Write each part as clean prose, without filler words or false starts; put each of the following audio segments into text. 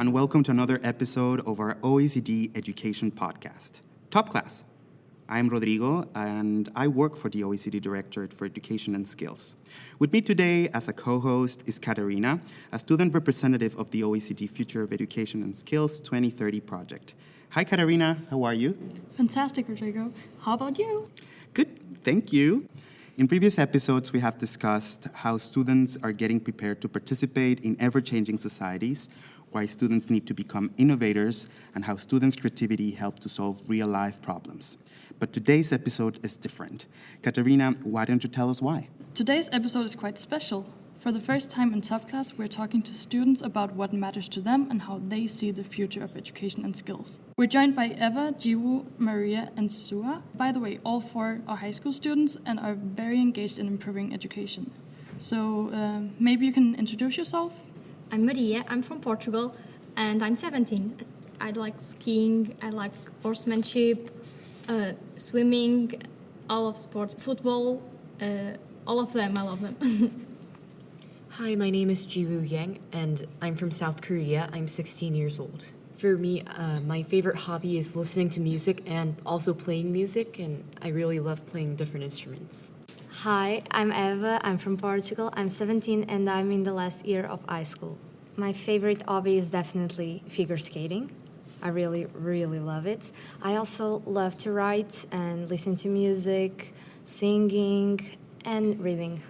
and welcome to another episode of our OECD Education Podcast, TopClass. I'm Rodrigo, and I work for the OECD Directorate for Education and Skills. With me today as a co-host is Katarina, a student representative of the OECD Future of Education and Skills 2030 project. Hi, Katarina. How are you? Fantastic, Rodrigo. How about you? Good, thank you. In previous episodes, we have discussed how students are getting prepared to participate in ever-changing societies, why students need to become innovators, and how students' creativity helps to solve real-life problems. But today's episode is different. Katarina, why don't you tell us why? Today's episode is quite special. For the first time in TopClass, we're talking to students about what matters to them and how they see the future of education and skills. We're joined by Eva, Jiwoo, Maria, and Sua. By the way, all four are high school students and are very engaged in improving education. So maybe you can introduce yourself? I'm Maria, I'm from Portugal, and I'm 17. I like skiing, I like horsemanship, swimming, all of sports, football, all of them, I love them. Hi, my name is Jiwoo Yang, and I'm from South Korea. I'm 16 years old. For me, my favorite hobby is listening to music and also playing music, and I really love playing different instruments. Hi, I'm Eva. I'm from Portugal. I'm 17 and I'm in the last year of high school. My favorite hobby is definitely figure skating. I really, really love it. I also love to write and listen to music, singing, and reading.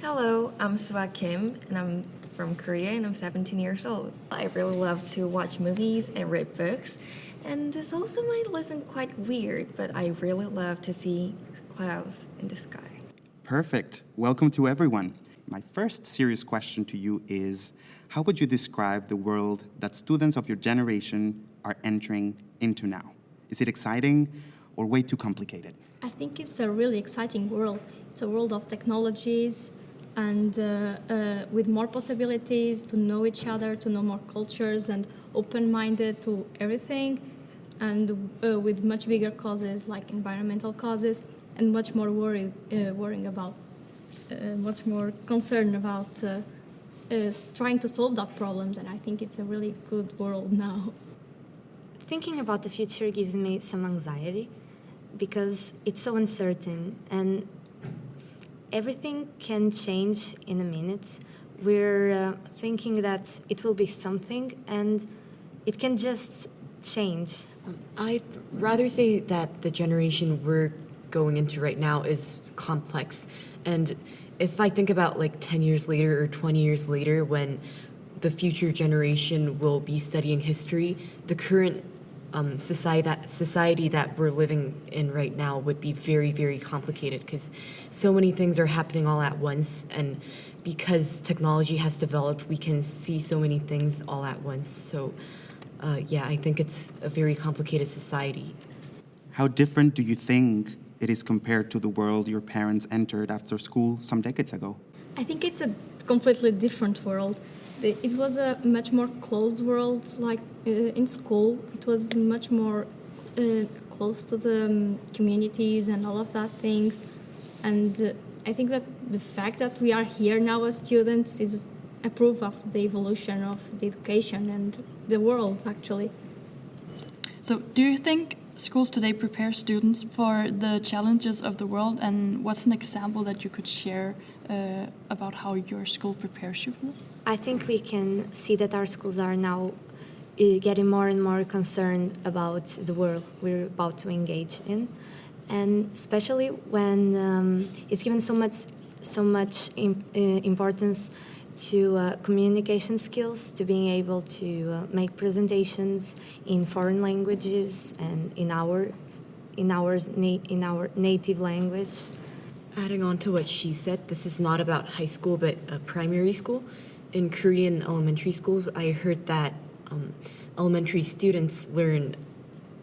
Hello, I'm Sua Kim, and I'm from Korea, and I'm 17 years old. I really love to watch movies and read books, and this also might listen quite weird, but I really love to see clouds in the sky. Perfect. Welcome to everyone. My first serious question to you is, how would you describe the world that students of your generation are entering into now? Is it exciting or way too complicated? I think it's a really exciting world. It's a world of technologies, and with more possibilities to know each other, to know more cultures, and open-minded to everything, and with much bigger causes like environmental causes, and much more worrying about, much more concerned about trying to solve that problems. And I think it's a really good world now. Thinking about the future gives me some anxiety because it's so uncertain and everything can change in a minute. We're thinking that it will be something and it can just change. I'd rather say that the generation we're going into right now is complex. And if I think about like 10 years later or 20 years later when the future generation will be studying history, the current society that we're living in right now would be very, very complicated because so many things are happening all at once, and because technology has developed, we can see so many things all at once. So I think it's a very complicated society. How different do you think it is compared to the world your parents entered after school some decades ago? I think it's a completely different world. It was a much more closed world, like in school. It was much more close to the communities and all of that things. And I think that the fact that we are here now as students is a proof of the evolution of the education and the world, actually. So, do you think schools today prepare students for the challenges of the world? And what's an example that you could share about how your school prepares you for this? I think we can see that our schools are now getting more and more concerned about the world we're about to engage in, and especially when it's given so much importance to communication skills, to being able to make presentations in foreign languages and in our native language. Adding on to what she said, this is not about high school but primary school. In Korean elementary schools, I heard that elementary students learn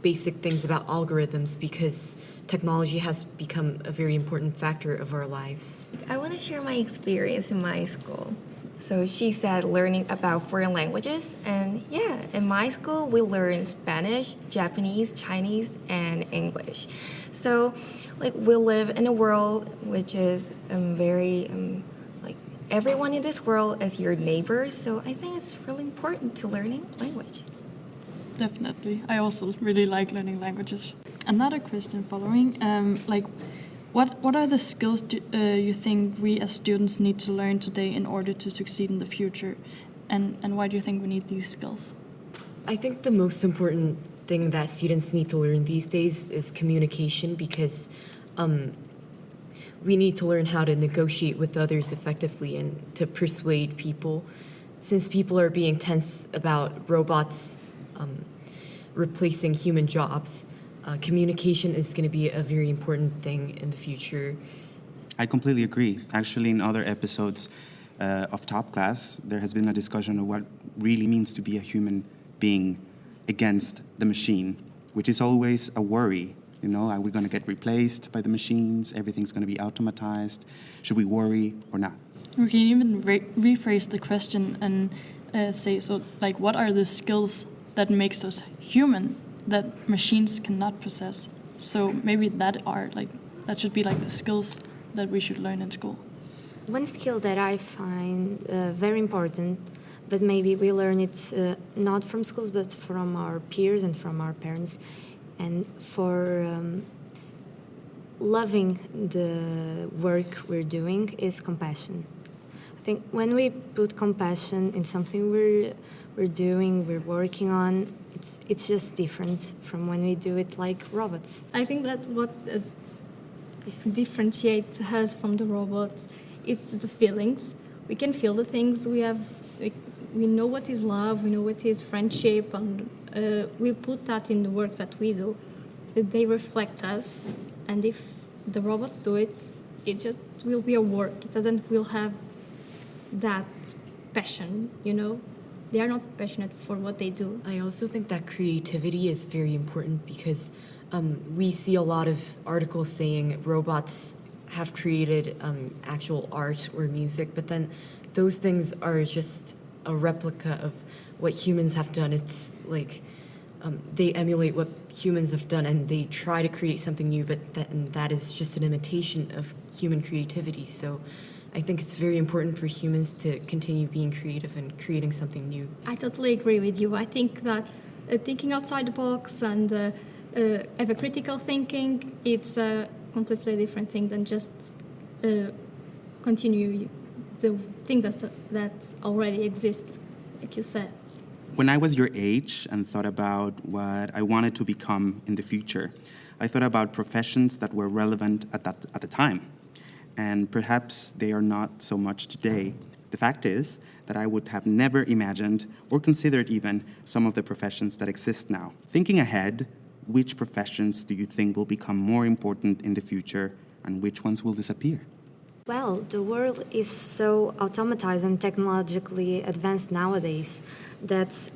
basic things about algorithms because technology has become a very important factor of our lives. I want to share my experience in my school. So she said learning about foreign languages, and in my school we learn Spanish, Japanese, Chinese, and English. So we live in a world which is very everyone in this world as your neighbor, so I think it's really important to learning language. Definitely. I also really like learning languages. Another question following, what are the skills you think we as students need to learn today in order to succeed in the future? And why do you think we need these skills? I think the most important thing that students need to learn these days is communication, because we need to learn how to negotiate with others effectively and to persuade people. Since people are being tense about robots replacing human jobs, communication is going to be a very important thing in the future. I completely agree. Actually, in other episodes of TopClass, there has been a discussion of what really means to be a human being against the machine, which is always a worry. You know, are we going to get replaced by the machines? Everything's going to be automatized. Should we worry or not? We can even rephrase the question and say, what are the skills that makes us human that machines cannot possess? So maybe that should be like the skills that we should learn in school. One skill that I find very important, but maybe we learn it not from schools, but from our peers and from our parents, and for loving the work we're doing is compassion. I think when we put compassion in something we're doing, we're working on, it's just different from when we do it like robots. I think that what differentiates us from the robots, it's the feelings. We can feel the things we have. We know what is love, we know what is friendship, and we put that in the works that we do. They reflect us, and if the robots do it, it just will be a work. It will have that passion, you know? They are not passionate for what they do. I also think that creativity is very important, because we see a lot of articles saying robots have created actual art or music, but then those things are just a replica of what humans have done. It's like they emulate what humans have done and they try to create something new, but that is just an imitation of human creativity. So I think it's very important for humans to continue being creative and creating something new. I totally agree with you. I think that thinking outside the box and have a critical thinking, it's a completely different thing than just continue the thing that already exists, like you said. When I was your age and thought about what I wanted to become in the future, I thought about professions that were relevant at the time. And perhaps they are not so much today. The fact is that I would have never imagined or considered even some of the professions that exist now. Thinking ahead, which professions do you think will become more important in the future and which ones will disappear? Well, the world is so automatized and technologically advanced nowadays that,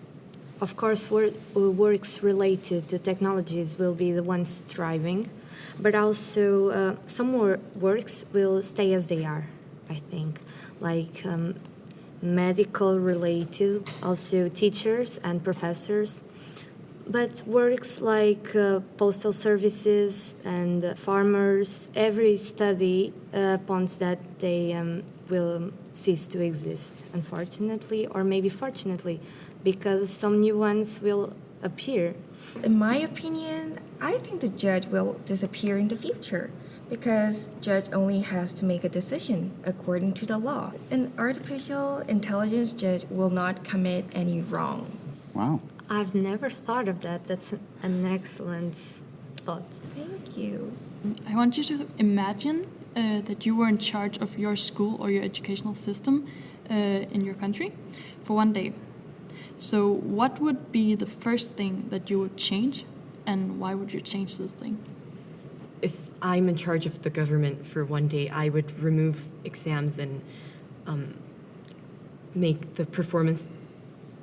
of course, works related to technologies will be the ones thriving, but also some more works will stay as they are, I think, like medical related, also teachers and professors. But works like postal services and farmers, every study points that they will cease to exist, unfortunately, or maybe fortunately, because some new ones will appear. In my opinion, I think the judge will disappear in the future because judge only has to make a decision according to the law. An artificial intelligence judge will not commit any wrong. Wow. I've never thought of that. That's an excellent thought. Thank you. I want you to imagine that you were in charge of your school or your educational system in your country for one day. So what would be the first thing that you would change, and why would you change this thing? If I'm in charge of the government for one day, I would remove exams and make the performance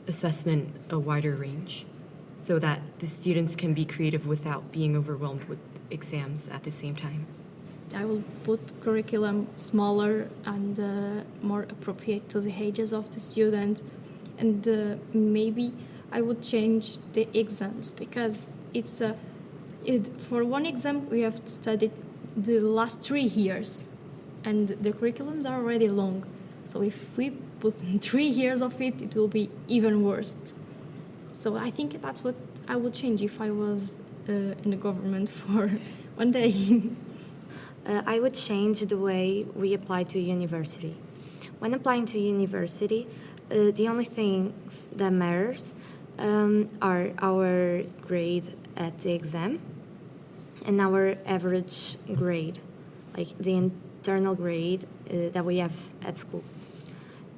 assessment a wider range so that the students can be creative without being overwhelmed with exams at the same time. I will put curriculum smaller and more appropriate to the ages of the student, and maybe I would change the exams because for one exam we have to study the last 3 years and the curriculums are already long. So if we put 3 years of it, it will be even worse. So I think that's what I would change if I was in the government for one day. I would change the way we apply to university. When applying to university, the only things that matters are our grade at the exam and our average grade, like the internal grade that we have at school.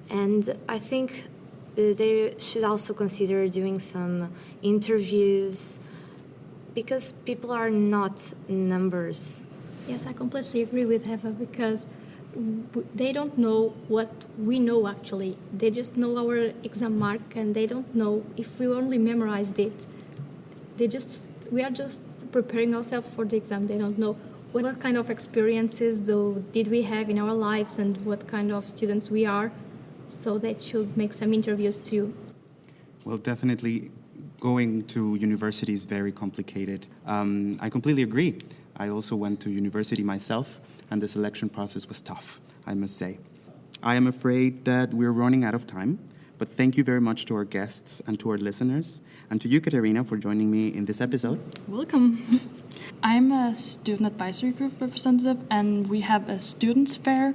And I think they should also consider doing some interviews because people are not numbers. Yes, I completely agree with Eva because they don't know what we know actually. They just know our exam mark and they don't know if we only memorized it. We are just preparing ourselves for the exam. They don't know what kind of experiences did we have in our lives and what kind of students we are. So they should make some interviews too. Well, definitely going to university is very complicated. I completely agree. I also went to university myself, and the selection process was tough, I must say. I am afraid that we're running out of time, but thank you very much to our guests and to our listeners, and to you, Katerina, for joining me in this episode. Welcome. I'm a student advisory group representative, and we have a students fair,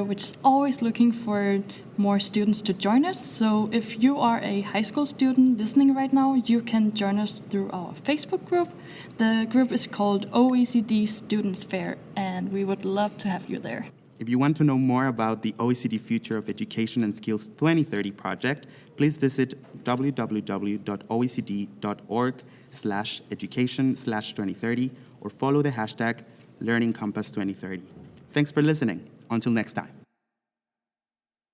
which is always looking for more students to join us. So if you are a high school student listening right now, you can join us through our Facebook group. The group is called OECD Students Fair, and we would love to have you there. If you want to know more about the OECD Future of Education and Skills 2030 project, please visit www.oecd.org/education/2030 or follow the hashtag LearningCompass2030. Thanks for listening. Until next time.